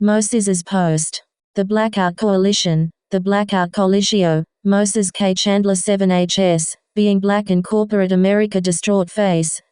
Moses' Post. The Blackout Coalition, the Blackout Coalition, Moses K. Chandler 7HS, Being Black in Corporate America. Distraught face.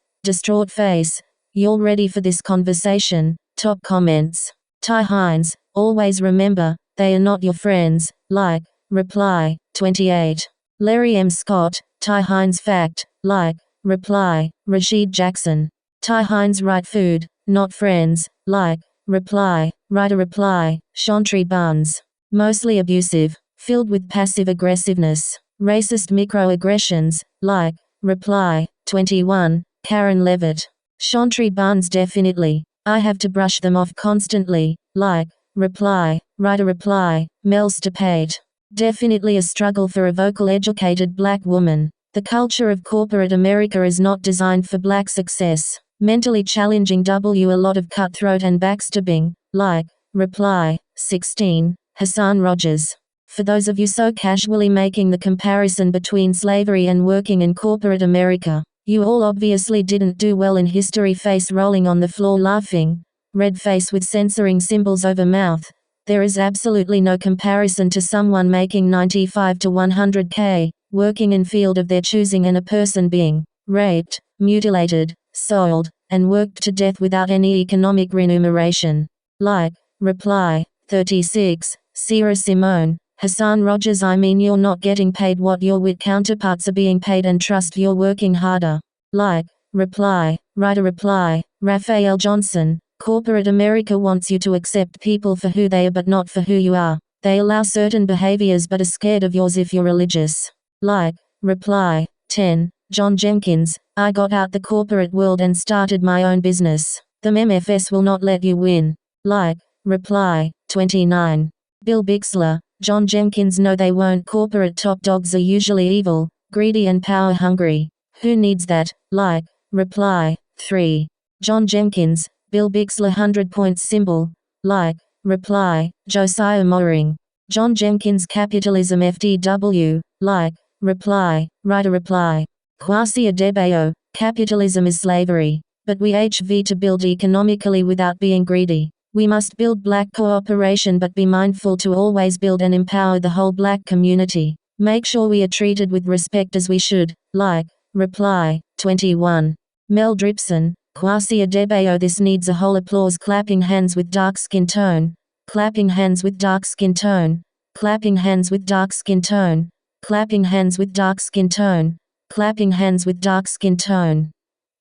You're ready for this conversation. Top comments. Ty Hines, always remember, they are not your friends. Like, reply. 28. Larry M. Scott, Ty Hines fact, like, reply. Rashid Jackson. Ty Hines right food, not friends, like, reply. Writer reply. Chantry Buns. Mostly abusive, filled with passive aggressiveness, racist microaggressions, like, reply. 21. Karen Levitt. Chantry Buns definitely. I have to brush them off constantly, like, reply. Writer reply. Mel Stapate. Definitely a struggle for a vocal educated black woman. The culture of corporate America is not designed for black success. Mentally challenging a lot of cutthroat and backstabbing, like, reply. 16. Hassan Rogers. For those of you so casually making the comparison between slavery and working in corporate America, you all obviously didn't do well in history. Face rolling on the floor laughing, red face with censoring symbols over mouth. There is absolutely no comparison to someone making 95 to 100K, working in field of their choosing, and a person being raped, mutilated, sold, and worked to death without any economic remuneration. Like, reply. 36. Sierra Simone. Hassan Rogers, I mean, you're not getting paid what your white counterparts are being paid, and trust you're working harder. Like, reply. Writer reply. Raphael Johnson. Corporate America wants you to accept people for who they are but not for who you are. They allow certain behaviors but are scared of yours if you're religious. Like, reply. 10. John Jenkins. I got out the corporate world and started my own business. The MFS will not let you win. Like, reply. 29. Bill Bixler. John Jenkins, no they won't. Corporate top dogs are usually evil, greedy and power hungry. Who needs that? Like, reply. 3. John Jenkins. Bill Bixler 100-point symbol. Like, reply. Josiah Moring. John Jenkins Capitalism FDW. Like, reply. Writer reply. Kwasi Adebayo. Capitalism is slavery. But we HV to build economically without being greedy. We must build black cooperation but be mindful to always build and empower the whole black community. Make sure we are treated with respect as we should. Like, reply. 21. Mel Dripson. Kwasi Adebayo, this needs a whole applause. Clapping hands with dark skin tone. Clapping hands with dark skin tone. Clapping hands with dark skin tone. Clapping hands with dark skin tone. Clapping hands with dark skin tone.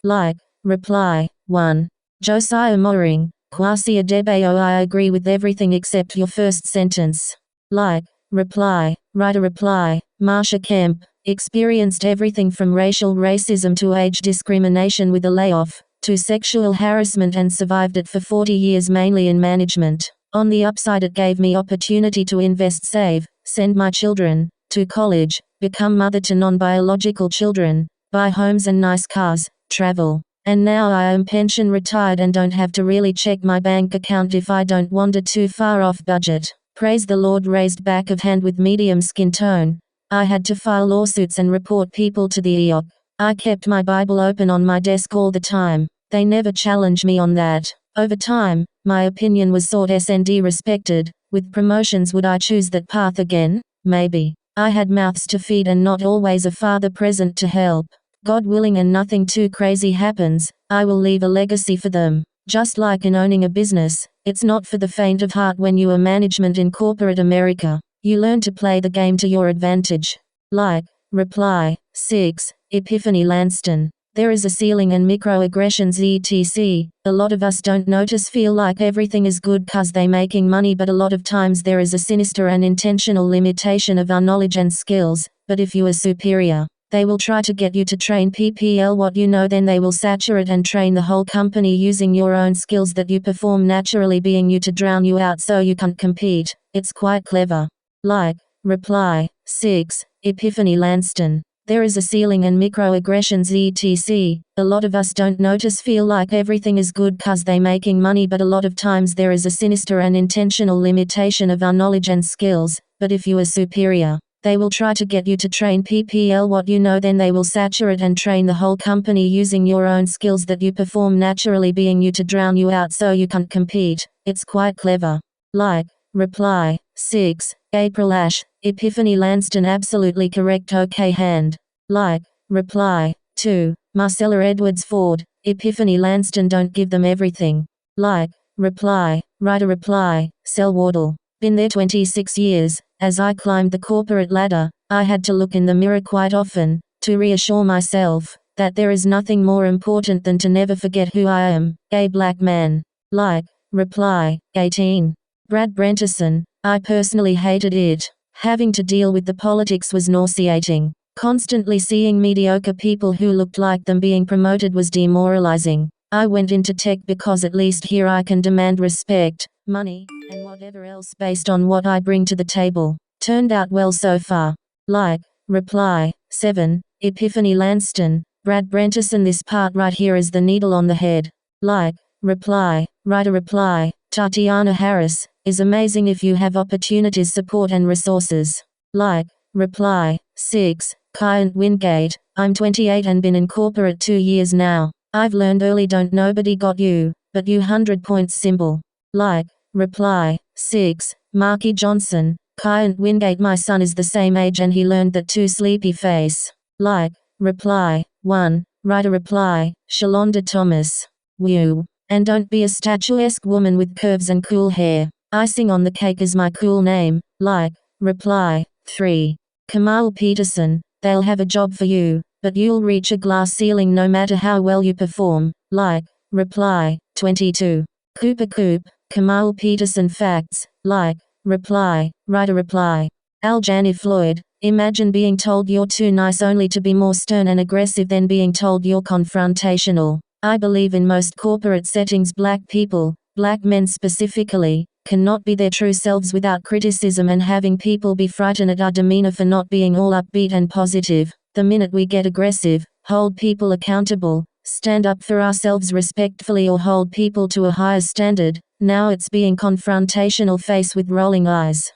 Like, reply. 1. Josiah Moring. Kwasi Adebayo, I agree with everything except your first sentence. Like, reply. Writer reply. Marsha Kemp. Experienced everything from racial racism to age discrimination with a layoff, to sexual harassment, and survived it for 40 years mainly in management. On the upside, it gave me opportunity to invest, save, send my children to college, become mother to non-biological children, buy homes and nice cars, travel. And now I am pension retired and don't have to really check my bank account if I don't wander too far off budget. Praise the Lord. Raised back of hand with medium skin tone. I had to file lawsuits and report people to the EOC. I kept my Bible open on my desk all the time. They never challenged me on that. Over time, my opinion was sought and respected. With promotions, would I choose that path again? Maybe. I had mouths to feed and not always a father present to help. God willing and nothing too crazy happens, I will leave a legacy for them. Just like in owning a business, it's not for the faint of heart. When you are management in corporate America, you learn to play the game to your advantage. Like, reply. 6. Epiphany Lanston. There is a ceiling and microaggressions etc. A lot of us don't notice, feel like everything is good cause they making money, but a lot of times there is a sinister and intentional limitation of our knowledge and skills. But if you are superior, they will try to get you to train PPL what you know, then they will saturate and train the whole company using your own skills that you perform naturally, being you to drown you out so you can't compete. It's quite clever. Like, reply. 6. Epiphany Lanston. There is a ceiling and microaggressions etc. A lot of us don't notice, feel like everything is good cause they making money, but a lot of times there is a sinister and intentional limitation of our knowledge and skills. But if you are superior, they will try to get you to train PPL what you know, then they will saturate and train the whole company using your own skills that you perform naturally, being you to drown you out so you can't compete. It's quite clever. Like. Reply. 6. April Ash, Epiphany Lanston absolutely correct OK hand. Like. Reply. 2. Marcella Edwards Ford, Epiphany Lanston don't give them everything. Like. Reply. Writer reply. Sel Wardle. Been there 26 years. As I climbed the corporate ladder, I had to look in the mirror quite often, to reassure myself, that there is nothing more important than to never forget who I am, a black man. Like. Reply. 18. Brad Brenterson, I personally hated it. Having to deal with the politics was nauseating. Constantly seeing mediocre people who looked like them being promoted was demoralizing. I went into tech because at least here I can demand respect, money, and whatever else based on what I bring to the table. Turned out well so far. Like. Reply. 7. Epiphany Lanston, Brad Brenterson. This part right here is the needle on the head. Like. Reply. Writer reply. Tatiana Harris, is amazing if you have opportunities, support and resources. Like. Reply. 6. Kyant Wingate, I'm 28 and been in corporate 2 years now. I've learned early don't nobody got you, but you 100 points symbol. Like. Reply. 6. Marky Johnson, Kyant Wingate, my son is the same age and he learned that too. Sleepy face. Like. Reply. 1. Writer reply. Shalonda Thomas. Woo. And don't be a statuesque woman with curves and cool hair. Icing on the cake is my cool name. Like. Reply. 3. Kamal Peterson, they'll have a job for you, but you'll reach a glass ceiling no matter how well you perform. Like. Reply. 22. Cooper Coop, Kamal Peterson facts. Like. Reply. Writer reply. Aljani Floyd, imagine being told you're too nice only to be more stern and aggressive than being told you're confrontational. I believe in most corporate settings black people, black men specifically, cannot be their true selves without criticism and having people be frightened at our demeanor for not being all upbeat and positive. The minute we get aggressive, hold people accountable, stand up for ourselves respectfully or hold people to a higher standard, now it's being confrontational, face with rolling eyes.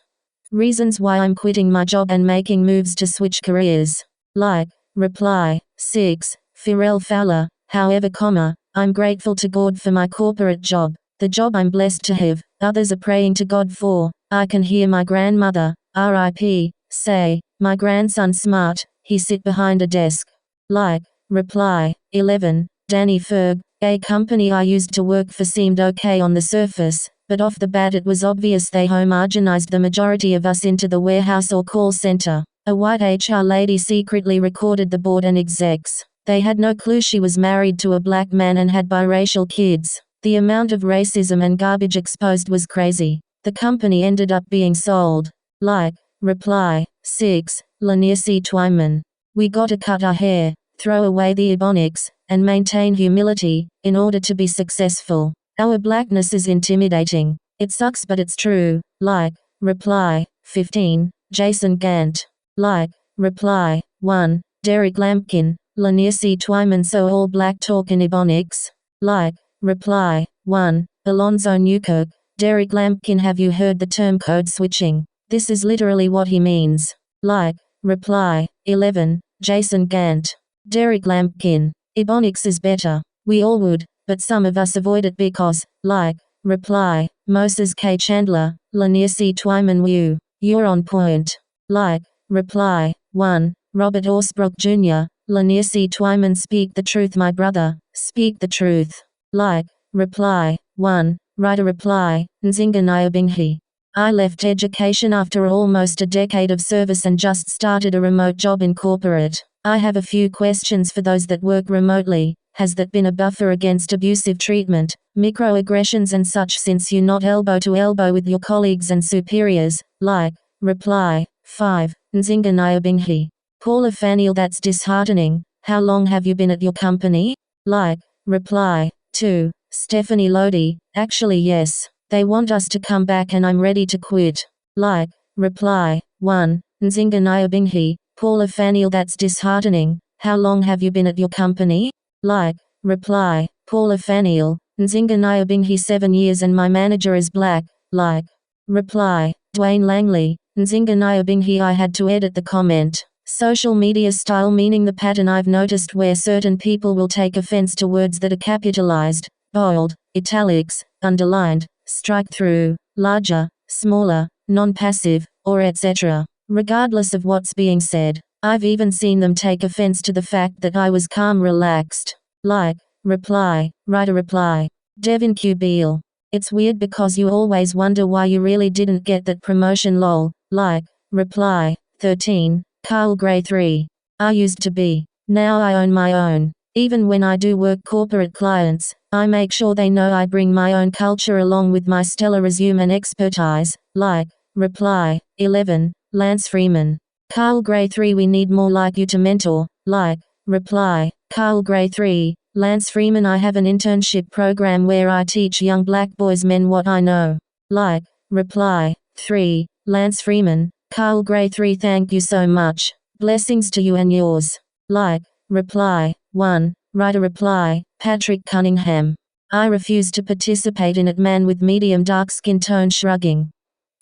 Reasons why I'm quitting my job and making moves to switch careers. Like. Reply. 6. Pharrell Fowler, however, I'm grateful to God for my corporate job, the job I'm blessed to have, others are praying to God for. I can hear my grandmother, RIP, say, my grandson's smart, he sit behind a desk. Like. Reply. 11. Danny Ferg, a company I used to work for seemed okay on the surface, but off the bat it was obvious they homogenized the majority of us into the warehouse or call center. A white HR lady secretly recorded the board and execs. They had no clue she was married to a black man and had biracial kids. The amount of racism and garbage exposed was crazy. The company ended up being sold. Like. Reply. 6. Lanier C. Twyman. We gotta cut our hair, throw away the ebonics, and maintain humility, in order to be successful. Our blackness is intimidating. It sucks but it's true. Like. Reply. 15. Jason Gant. Like. Reply. 1. Derek Lampkin, Lanier C. Twyman. So all black talk in ebonics? Like. Reply. 1. Alonzo Newkirk, Derek Lampkin. Have you heard the term code switching? This is literally what he means. Like. Reply. 11. Jason Gant. Derek Lampkin. Ebonics is better. We all would, but some of us avoid it because, like. Reply. Moses K. Chandler, Lanier C. Twyman. Woo. You're on point. Like. Reply. 1. Robert Orsbrook Jr., Lanier C. Twyman. Speak the truth, my brother, speak the truth. Like. Reply. 1. Writer reply. Nzinga Nyabinghi. I left education after almost a decade of service and just started a remote job in corporate. I have a few questions for those that work remotely. Has that been a buffer against abusive treatment, microaggressions and such, since you're not elbow to elbow with your colleagues and superiors? Like. Reply. 5. Nzinga Nyabinghi. Paula Faniel. That's disheartening. How long have you been at your company? Like. Reply. 2. Stephanie Lodi. Actually yes. They want us to come back and I'm ready to quit. Like. Reply. 1. Nzinga Nyabinghi. Paula Faniel. That's disheartening. How long have you been at your company? Like. Reply. Paula Faniel. Nzinga Nyabinghi. 7 years and my manager is black. Like. Reply. Dwayne Langley. Nzinga Nyabinghi. I had to edit the comment. Social media style, meaning the pattern I've noticed where certain people will take offense to words that are capitalized, bold, italics, underlined, strike through, larger, smaller, non-passive, or etc. Regardless of what's being said. I've even seen them take offense to the fact that I was calm, relaxed. Like, reply, write a reply. Devin Q. Beale. It's weird because you always wonder why you really didn't get that promotion lol. Like, reply. 13. Carl Gray 3. I used to be. Now I own my own. Even when I do work corporate clients, I make sure they know I bring my own culture along with my stellar resume and expertise. Like, reply. 11. Lance Freeman. Carl Gray 3. We need more like you to mentor. Like, reply. Carl Gray 3. Lance Freeman. I have an internship program where I teach young black boys men what I know. Like, reply. 3. Lance Freeman. Carl Gray 3. Thank you so much. Blessings to you and yours. Like, reply. 1. Write a reply. Patrick Cunningham. I refuse to participate in it. Man with medium dark skin tone shrugging.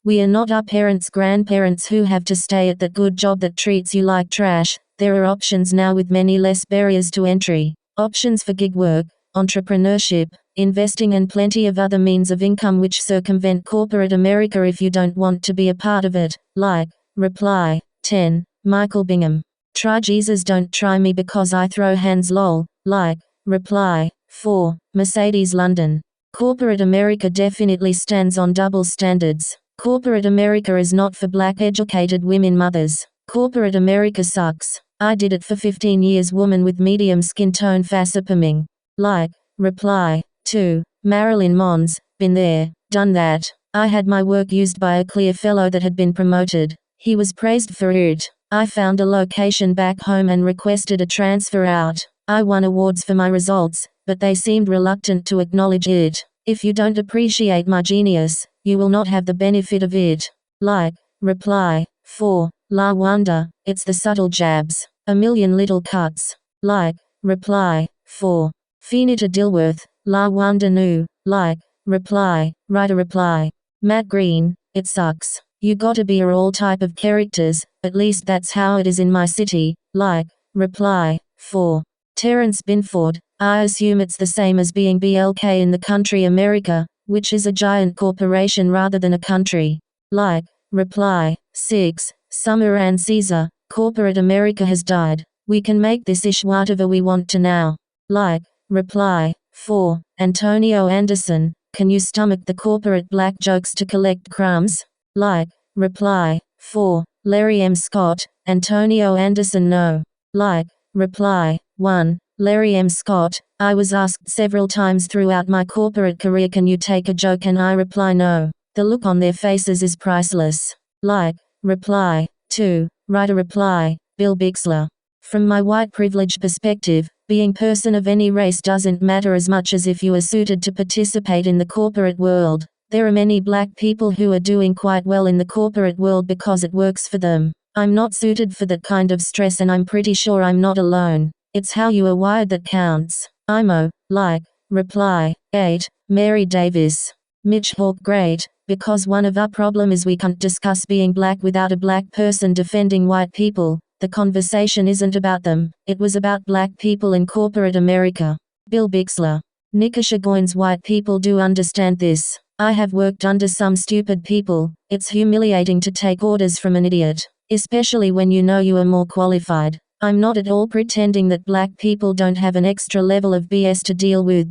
We are not our parents' grandparents who have to stay at that good job that treats you like trash. There are options now with many less barriers to entry. Options for gig work, entrepreneurship, investing and plenty of other means of income which circumvent corporate America if you don't want to be a part of it. Like, reply. 10. Michael Bingham. Try Jesus, don't try me because I throw hands lol. Like, reply. 4. Mercedes London. Corporate America definitely stands on double standards. Corporate America is not for black educated women mothers. Corporate America sucks. I did it for 15 years. Woman with medium skin tone fassapaming. Like, reply. 2. Marilyn Mons. Been there, done that. I had my work used by a clear fellow that had been promoted. He was praised for it. I found a location back home and requested a transfer out. I won awards for my results, but they seemed reluctant to acknowledge it. If you don't appreciate my genius, you will not have the benefit of it. Like, reply. 4. La Wanda. It's the subtle jabs. A million little cuts. Like, reply. 4. Finita Dilworth. La Wanda Nu. Like, reply. Write a reply. Matt Green. It sucks. You gotta be all type of characters, at least that's how it is in my city. Like, reply. 4. Terence Binford. I assume it's the same as being BLK in the country America, which is a giant corporation rather than a country. Like, reply. 6. Summer and Caesar. Corporate America has died. We can make this ish whatever we want to now. Like, reply. 4. Antonio Anderson. Can you stomach the corporate black jokes to collect crumbs? Like, reply. 4. Larry M. Scott. Antonio Anderson. No. Like, reply. 1. Larry M. Scott. I was asked several times throughout my corporate career, can you take a joke, and I reply no. The look on their faces is priceless. Like, reply. 2. Write a reply. Bill Bixler. From my white privilege perspective, being person of any race doesn't matter as much as if you are suited to participate in the corporate world. There are many black people who are doing quite well in the corporate world because it works for them. I'm not suited for that kind of stress, and I'm pretty sure I'm not alone. It's how you are wired that counts. IMO. Like, reply. 8. Mary Davis. Mitch Hawk. Great, because one of our problem is we can't discuss being black without a black person defending white people. The conversation isn't about them, it was about black people in corporate America. Bill Bixler. Nikisha Goins. White people do understand this. I have worked under some stupid people. It's humiliating to take orders from an idiot, especially when you know you are more qualified. I'm not at all pretending that black people don't have an extra level of BS to deal with.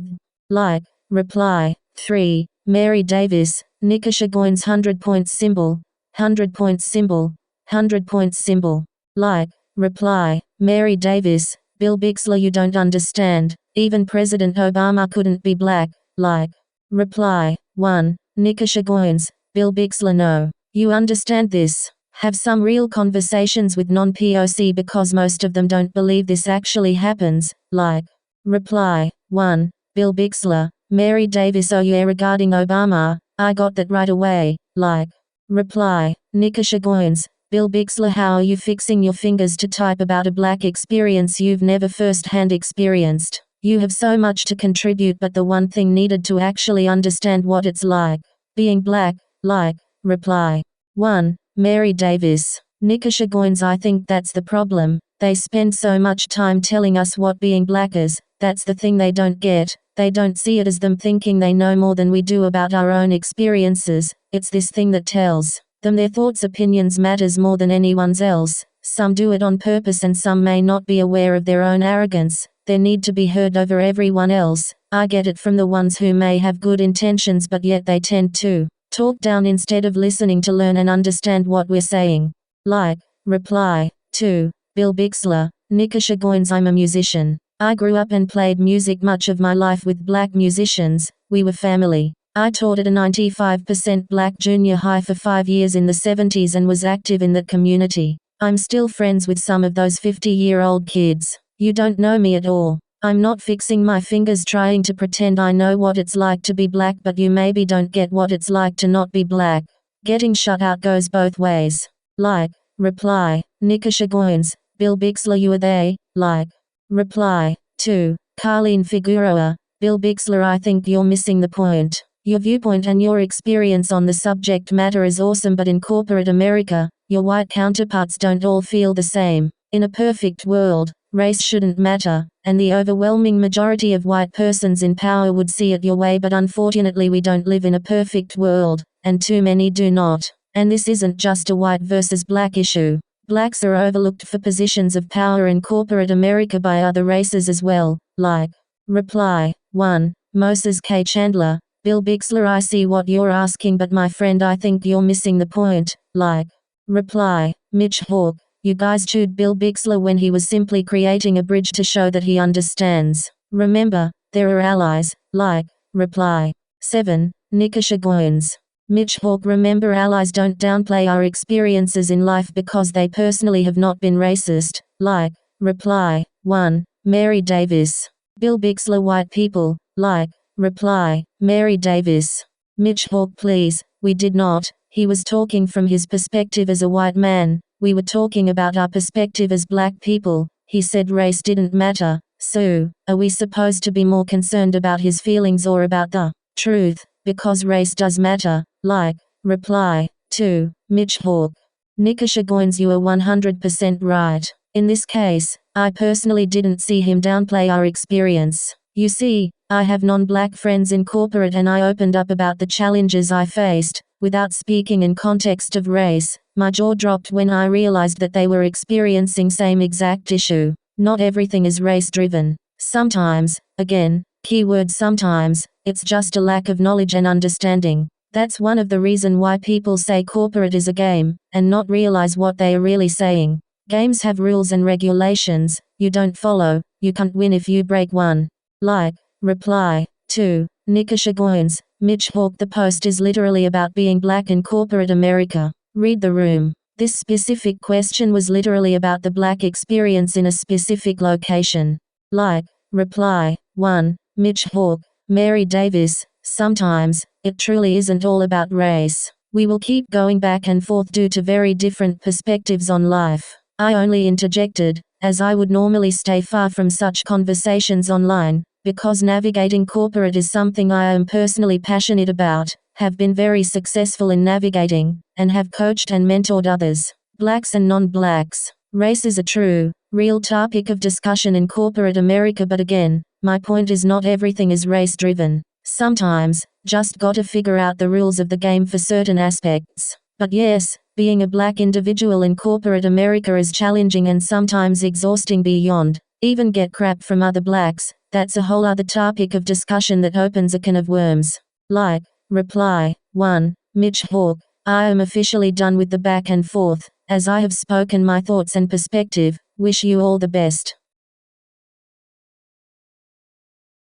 Like, reply. 3. Mary Davis. Nikisha Goins. 100-point symbol. 100-point symbol. 100-point symbol. Like, reply. Mary Davis. Bill Bixler. You don't understand. Even President Obama couldn't be black. Like, reply. 1. Nikisha Goins. Bill Bixler. No. You understand this. Have some real conversations with non-POC because most of them don't believe this actually happens. Like, reply. 1. Bill Bixler. Mary Davis. Oh yeah, regarding Obama, I got that right away. Like, reply. Nikisha Goins. Bill Bixler. How are you fixing your fingers to type about a black experience you've never first-hand experienced? You have so much to contribute, but the one thing needed to actually understand what it's like being black. Like, reply. 1. Mary Davis. Nikisha Goins. I think that's the problem. They spend so much time telling us what being black is, That's the thing they don't get. They don't see it as them thinking they know more than we do about our own experiences. It's this thing that tells them their thoughts, opinions matters more than anyone's else. Some do it on purpose and some may not be aware of their own arrogance, their need to be heard over everyone else. I get it from the ones who may have good intentions but yet they tend to talk down instead of listening to learn and understand what we're saying. Like, reply, 2. Bill Bixler, Nikisha Goins. I'm a musician. I grew up and played music much of my life with black musicians. We were family. I taught at a 95% black junior high for 5 years in the 70s and was active in that community. I'm still friends with some of those 50-year-old kids. You don't know me at all. I'm not fixing my fingers trying to pretend I know what it's like to be black, but you maybe don't get what it's like to not be black. Getting shut out goes both ways. Like, reply, Nikisha Goins, Bill Bixler. You are they, like. Reply, 2. Carlene Figueroa, Bill Bixler. I think you're missing the point. Your viewpoint and your experience on the subject matter is awesome, but in corporate America, your white counterparts don't all feel the same. In a perfect world, race shouldn't matter, and the overwhelming majority of white persons in power would see it your way, but unfortunately we don't live in a perfect world, and too many do not. And this isn't just a white versus black issue. Blacks are overlooked for positions of power in corporate America by other races as well, like. Reply, 1. Moses K. Chandler, Bill Bixler. I see what you're asking, but my friend, I think you're missing the point. Like. Reply, Mitch Hawk. You guys chewed Bill Bixler when he was simply creating a bridge to show that he understands. Remember, there are allies. Like. Reply, 7. Nikisha Goins. Mitch Hawk. Remember, allies don't downplay our experiences in life because they personally have not been racist. Like. Reply, 1. Mary Davis. Bill Bixler. White people. Like. Reply, Mary Davis. Mitch Hawk. Please, we did not. He was talking from his perspective as a white man. We were talking about our perspective as black people. He said race didn't matter. So, are we supposed to be more concerned about his feelings or about the truth? Because race does matter. Like. Reply, 2. Mitch Hawk. Nikisha Goins. You are 100% right. In this case, I personally didn't see him downplay our experience. You see, I have non-black friends in corporate and I opened up about the challenges I faced. Without speaking in context of race, my jaw dropped when I realized that they were experiencing same exact issue. Not everything is race-driven. Sometimes, again, keyword sometimes, it's just a lack of knowledge and understanding. That's one of the reason why people say corporate is a game, and not realize what they are really saying. Games have rules and regulations. You don't follow, you can't win if you break one. Like. Reply, 2. Nikisha Goins. Mitch Hawk. The post is literally about being black in corporate America. Read the room. This specific question was literally about the black experience in a specific location. Like. Reply, 1. Mitch Hawk. Mary Davis. Sometimes, it truly isn't all about race. We will keep going back and forth due to very different perspectives on life. I only interjected, as I would normally stay far from such conversations online, because navigating corporate is something I am personally passionate about, have been very successful in navigating, and have coached and mentored others, blacks and non-blacks. Race is a true, real topic of discussion in corporate America, but again, my point is not everything is race-driven. Sometimes, just gotta figure out the rules of the game for certain aspects. But yes, being a black individual in corporate America is challenging and sometimes exhausting beyond even get crap from other blacks. That's a whole other topic of discussion that opens a can of worms. Like. Reply, 1. Mitch Hawk. I am officially done with the back and forth, as I have spoken my thoughts and perspective. Wish you all the best.